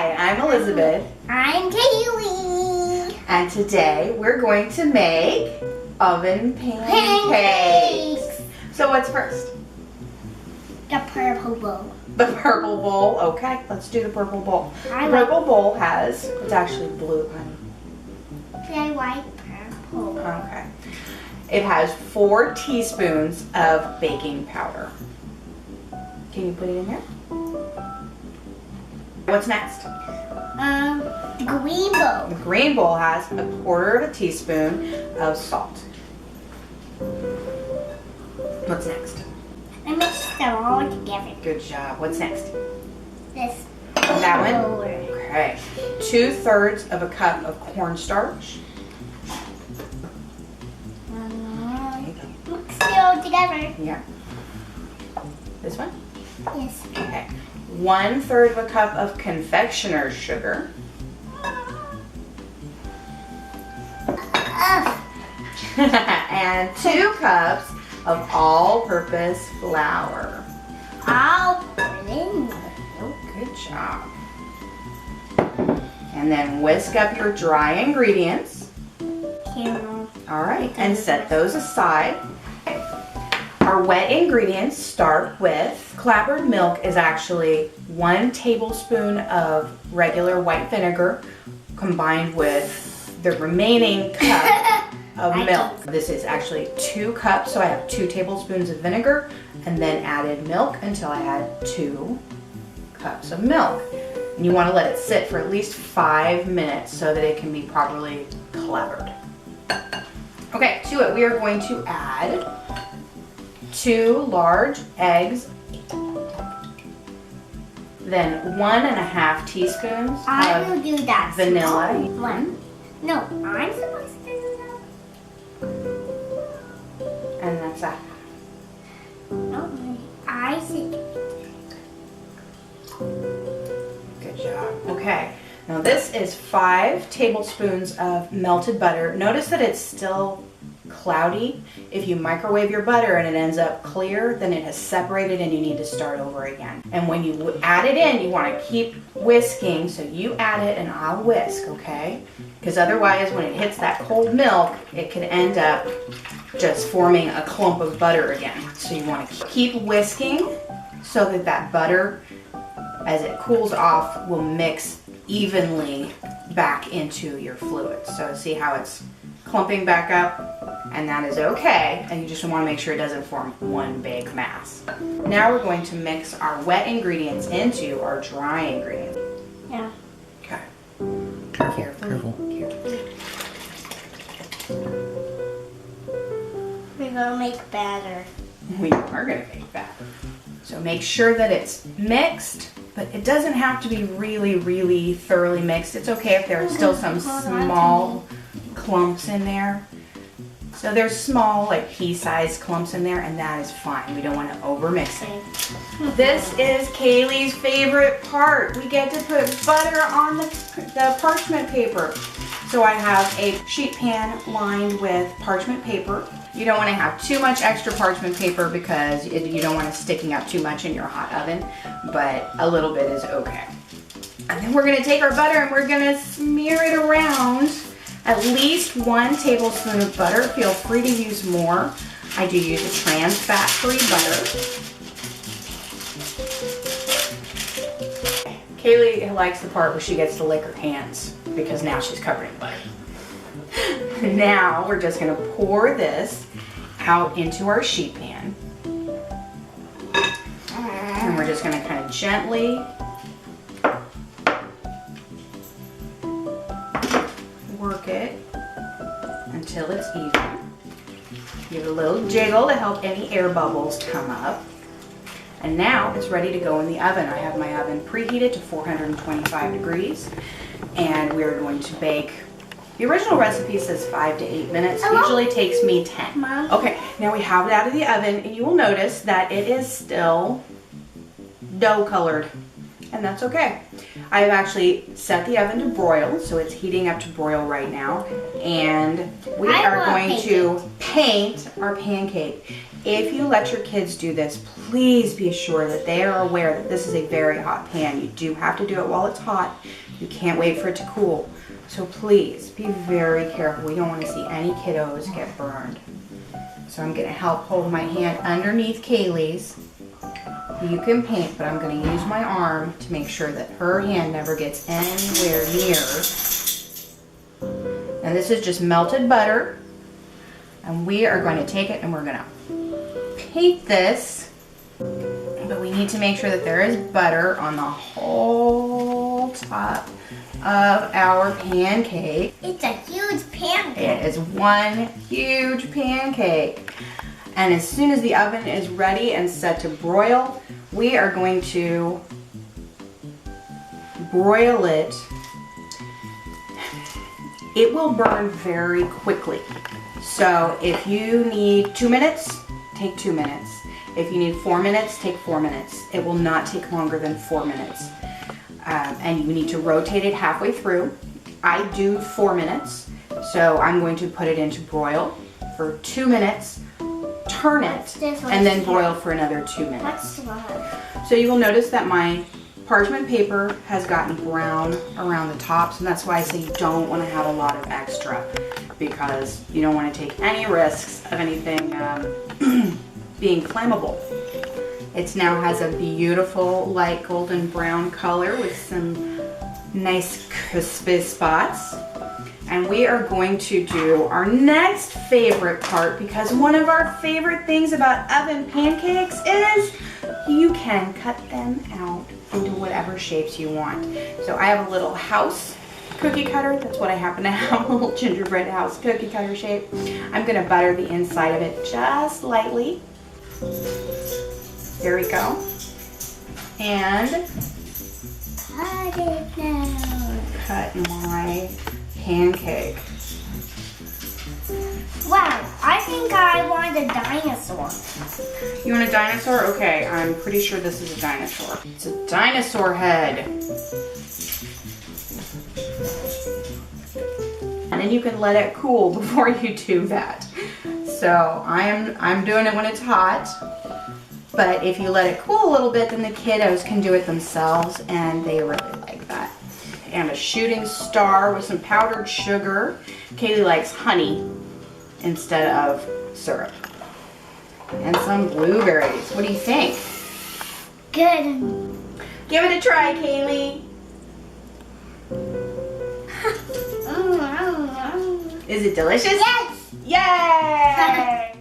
Hi, I'm Elizabeth. I'm Kaylee. And today we're going to make oven pancakes. So what's first? The purple bowl. The purple bowl. Okay, let's do the purple bowl. The I purple bowl has, it's actually blue, honey. I like purple. Okay. It has 4 teaspoons of baking powder. Can you put it in there? What's next? The green bowl. The green bowl has 1/4 teaspoon of salt. What's next? I mixed them all together. Good job. What's next? This. That one? Lower. Okay. 2/3 of a cup of cornstarch. Mix it all together. Yeah. This one? Yes. Okay. 1/3 of a cup of confectioner's sugar. And 2 cups of all-purpose flour. I'll put it in there. Oh, good job. And then whisk up your dry ingredients. All right, and set those aside. Our wet ingredients start with clabbered milk is actually 1 tablespoon of regular white vinegar combined with the remaining cup of milk. This is actually 2 cups, so I have 2 tablespoons of vinegar and then added milk until I had 2 cups of milk. And you want to let it sit for at least 5 minutes so that it can be properly clabbered. Okay, to it we are going to add 2 large eggs, then 1.5 teaspoons I of will do that. vanilla. One. No, I'm supposed to do And that's that. that. No, I see. Good job. Okay, now this is 5 tablespoons of melted butter. Notice that it's still cloudy. If you microwave your butter and it ends up clear, then it has separated and you need to start over again. And when you add it in, you want to keep whisking, so you add it and I'll whisk, okay? Because otherwise when it hits that cold milk, it could end up just forming a clump of butter again. So you want to keep whisking so that that butter, as it cools off, will mix evenly back into your fluid. So see how it's clumping back up? And that is okay, and you just want to make sure it doesn't form one big mass. Now we're going to mix our wet ingredients into our dry ingredients. Yeah. Okay. Careful. We're gonna make batter. We are going to make batter. So make sure that it's mixed, but it doesn't have to be really, really thoroughly mixed. It's okay if there are still some small clumps in there. So there's small, like pea-sized clumps in there, and that is fine. We don't want to over-mix it. This is Kaylee's favorite part. We get to put butter on the parchment paper. So I have a sheet pan lined with parchment paper. You don't want to have too much extra parchment paper because you don't want it sticking up too much in your hot oven, but a little bit is okay. And then we're going to take our butter and we're going to smear it around. At least 1 tablespoon of butter. Feel free to use more. I do use a trans fat-free butter. Kaylee likes the part where she gets to lick her hands because now she's covered in butter. Now we're just going to pour this out into our sheet pan. And we're just going to kind of gently work it until it's even. Give it a little jiggle to help any air bubbles come up. And now it's ready to go in the oven. I have my oven preheated to 425 degrees, and we're going to bake. The original recipe says 5 to 8 minutes. It usually takes me 10. Mom. Okay, now we have it out of the oven, and you will notice that it is still dough colored, and that's okay. I've actually set the oven to broil, so it's heating up to broil right now, and we are going to paint our pancake. If you let your kids do this, please be sure that they are aware that this is a very hot pan. You do have to do it while it's hot. You can't wait for it to cool. So please be very careful. We don't want to see any kiddos get burned. So I'm going to help hold my hand underneath Kaylee's. You can paint, but I'm going to use my arm to make sure that her hand never gets anywhere near. And this is just melted butter. And we are going to take it and we're going to paint this. But we need to make sure that there is butter on the whole top of our pancake. It's a huge pancake. It is one huge pancake. And as soon as the oven is ready and set to broil, we are going to broil it. It will burn very quickly. So if you need 2 minutes, take 2 minutes. If you need 4 minutes, take 4 minutes. It will not take longer than 4 minutes. And you need to rotate it halfway through. I do 4 minutes. So I'm going to put it into broil for 2 minutes, turn it, and then broil for another 2 minutes. What's wrong? So you will notice that my parchment paper has gotten brown around the tops, and that's why I say you don't want to have a lot of extra, because you don't want to take any risks of anything being flammable. It now has a beautiful light golden brown color with some nice crispy spots. And we are going to do our next favorite part, because one of our favorite things about oven pancakes is you can cut them out into whatever shapes you want. So I have a little house cookie cutter. That's what I happen to have, a little gingerbread house cookie cutter shape. I'm going to butter the inside of it just lightly. There we go. And Cut it now. cut my pancake. Wow, I think I want a dinosaur. You want a dinosaur? Okay, I'm pretty sure this is a dinosaur. It's a dinosaur head. And then you can let it cool before you do that. So I'm doing it when it's hot. But if you let it cool a little bit, then the kiddos can do it themselves, and they really like that. And a shooting star with some powdered sugar. Kaylee likes honey instead of syrup. And some blueberries. What do you think? Good. Give it a try, Kaylee. Is it delicious? Yes. Yay!